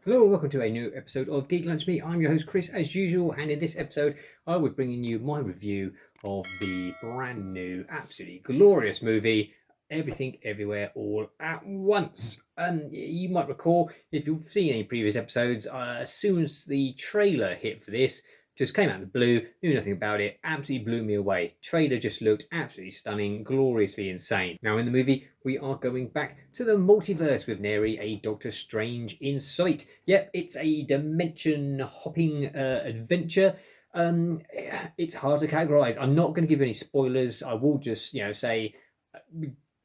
Hello and welcome to a new episode of Geek Lunch Me. I'm your host Chris as usual, and in this episode I will be bringing you my review of the brand new, absolutely glorious movie Everything Everywhere All at Once. You might recall, if you've seen any previous episodes, as soon as the trailer hit for this, just came out of the blue, knew nothing about it, absolutely blew me away. Trailer just looked absolutely stunning, gloriously insane. Now in the movie, we are going back to the multiverse with nary a Doctor Strange in sight. Yep, it's a dimension hopping adventure. It's hard to categorize. I'm not going to give any spoilers. I will just, say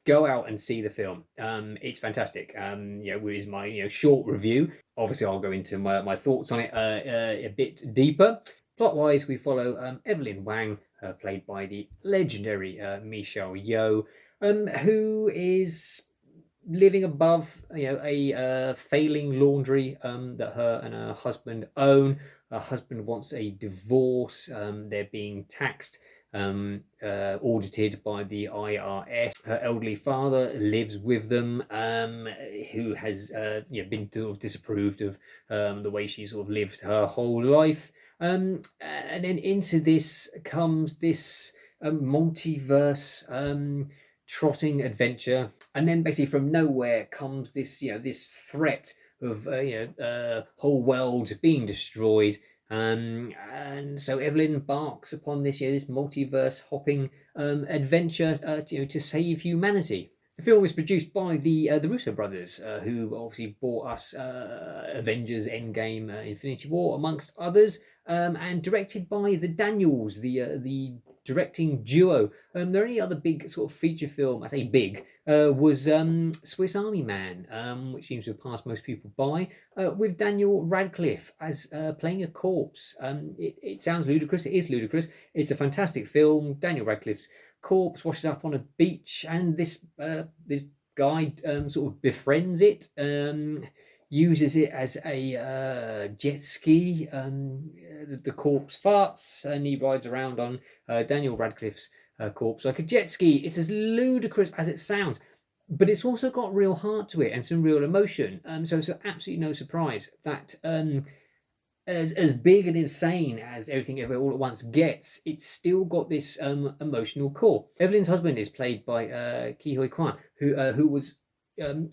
go out and see the film. It's fantastic. Is my short review. Obviously, I'll go into my thoughts on it a bit deeper. Plot wise, we follow Evelyn Wang, played by the legendary Michelle Yeoh, who is living above a failing laundry that her and her husband own. Her husband wants a divorce. They're being taxed, audited by the IRS. Her elderly father lives with them, who has been sort of disapproved of the way she sort of lived her whole life. And then into this comes this multiverse trotting adventure, and then basically from nowhere comes this threat of whole world being destroyed. And so Evelyn embarks upon this multiverse hopping adventure to save humanity. The film is produced by the Russo brothers, who obviously brought us Avengers, Endgame, Infinity War, amongst others, and directed by the Daniels, the directing duo. Their only other big sort of feature film, I say big, was Swiss Army Man, which seems to have passed most people by, with Daniel Radcliffe as playing a corpse. It sounds ludicrous. It is ludicrous. It's a fantastic film. Daniel Radcliffe's corpse washes up on a beach, and this guy sort of befriends it. Uses it as a jet ski. The corpse farts, and he rides around on Daniel Radcliffe's corpse like a jet ski. It's as ludicrous as it sounds, but it's also got real heart to it and some real emotion. So it's absolutely no surprise that as big and insane as Everything Everywhere All at Once gets, it's still got this emotional core. Evelyn's husband is played by Ki Hoi Kwan, who was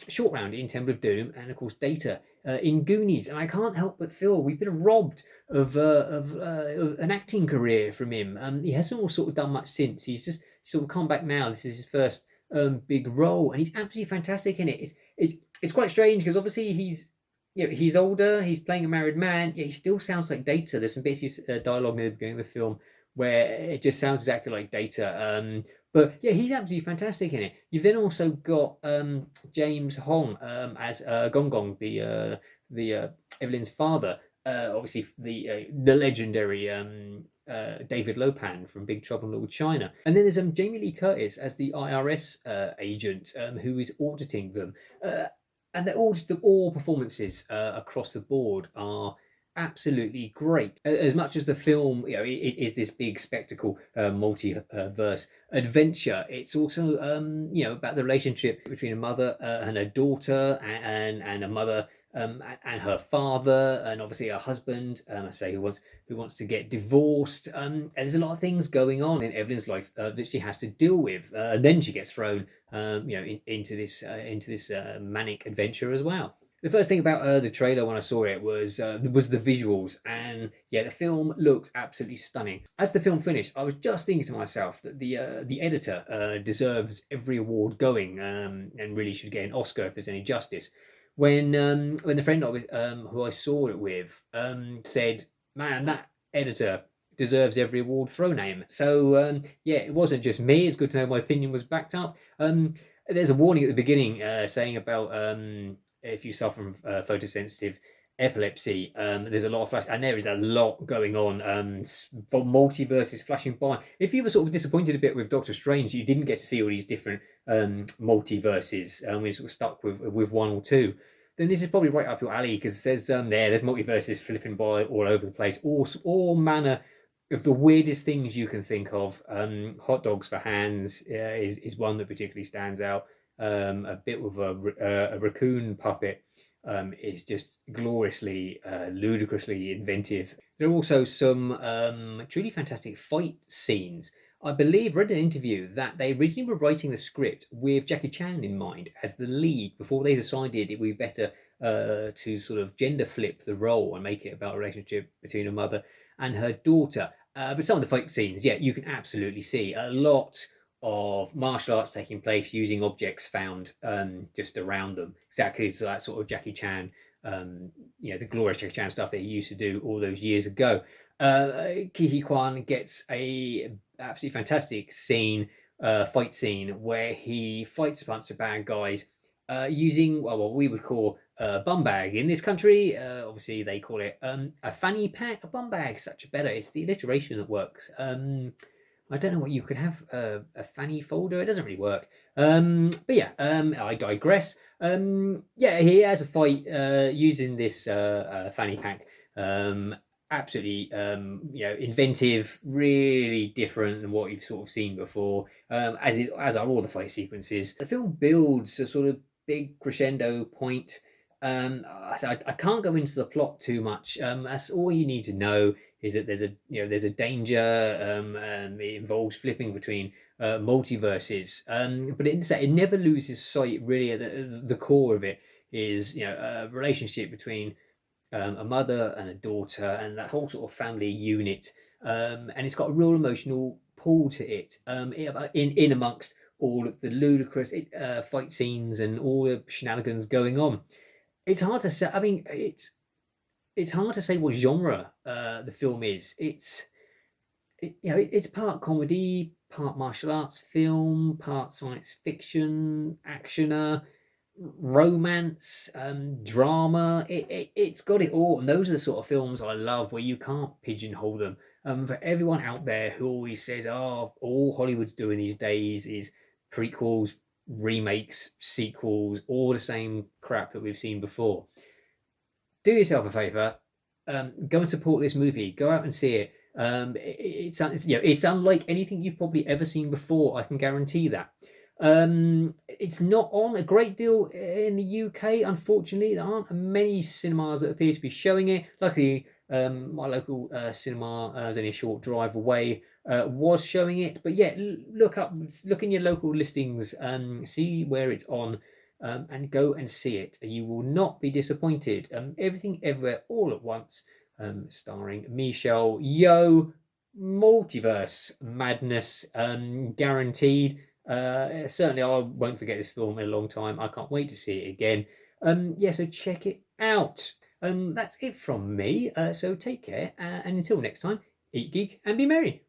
short round in Temple of Doom, and of course Data in Goonies. And I can't help but feel we've been robbed of an acting career from him. He hasn't sort of done much since. He's just sort of come back now. This is his first big role, and he's absolutely fantastic in it. It's quite strange because obviously he's older, he's playing a married man, he still sounds like Data. There's some basic dialogue near the beginning of the film where it just sounds exactly like Data. But yeah, he's absolutely fantastic in it. You've then also got James Hong as Gong Gong, the Evelyn's father. Obviously, the legendary David Lopan from Big Trouble in Little China. And then there's Jamie Lee Curtis as the IRS agent who is auditing them. And all performances across the board are absolutely great. As much as the film, is this big spectacle, multiverse adventure, it's also, about the relationship between a mother and a daughter, and a mother and her father, and obviously her husband. I say who wants to get divorced. And there's a lot of things going on in Evelyn's life that she has to deal with, and then she gets thrown, into this manic adventure as well. The first thing about the trailer when I saw it was the visuals, and yeah, the film looked absolutely stunning. As the film finished, I was just thinking to myself that the editor deserves every award going, and really should get an Oscar if there's any justice. When the friend who I saw it with said, "Man, that editor deserves every award thrown at him." So yeah, it wasn't just me. It's good to know my opinion was backed up. There's a warning at the beginning saying about if you suffer from photosensitive epilepsy, there's a lot of flash, and there is a lot going on. For multiverses flashing by. If you were sort of disappointed a bit with Doctor Strange, you didn't get to see all these different multiverses, and we're sort of stuck with one or two. Then this is probably right up your alley because it says there's multiverses flipping by all over the place, all manner of the weirdest things you can think of. Hot dogs for hands is one that particularly stands out. A bit with a raccoon puppet. is just gloriously, ludicrously inventive. There are also some truly fantastic fight scenes. I believe, read an interview that they originally were writing the script with Jackie Chan in mind as the lead before they decided it would be better to sort of gender flip the role and make it about a relationship between a mother and her daughter. But some of the fight scenes, yeah, you can absolutely see a lot of martial arts taking place using objects found just around them. Exactly, so that sort of Jackie Chan, the glorious Jackie Chan stuff that he used to do all those years ago. Kiki Kwan gets a absolutely fantastic fight scene, where he fights a bunch of bad guys using what we would call a bum bag in this country. Obviously, they call it a fanny pack. A bum bag, such a better. It's the alliteration that works. I don't know what you could have a fanny folder. It doesn't really work. But yeah, I digress. Yeah, he has a fight using this fanny pack. Absolutely, inventive, really different than what you've sort of seen before. As are all the fight sequences. The film builds a sort of big crescendo point. So I can't go into the plot too much. That's all you need to know is that there's a danger, and it involves flipping between multiverses. But it never loses sight. Really, at the core of it is a relationship between a mother and a daughter, and that whole sort of family unit. And it's got a real emotional pull to it. In amongst all of the ludicrous fight scenes and all the shenanigans going on. It's hard to say. I mean, it's hard to say what genre the film is. It's part comedy, part martial arts film, part science fiction, actioner, romance, drama. It's got it all, and those are the sort of films I love, where you can't pigeonhole them. For everyone out there who always says, "Oh, all Hollywood's doing these days is prequels, remakes, sequels, all the same crap that we've seen before," do yourself a favor, go and support this movie. Go out and see it. It's unlike anything you've probably ever seen before. I can guarantee that. It's not on a great deal in the UK, unfortunately. There aren't many cinemas that appear to be showing it. Luckily, my local cinema is only a short drive away. Was showing it, but yeah, look in your local listings, see where it's on, and go and see it. You will not be disappointed. Everything, everywhere, all at once, starring Michelle Yeoh. Multiverse madness, guaranteed. Certainly, I won't forget this film in a long time. I can't wait to see it again. Yeah, so check it out. That's it from me. So take care, and until next time, eat, geek, and be merry.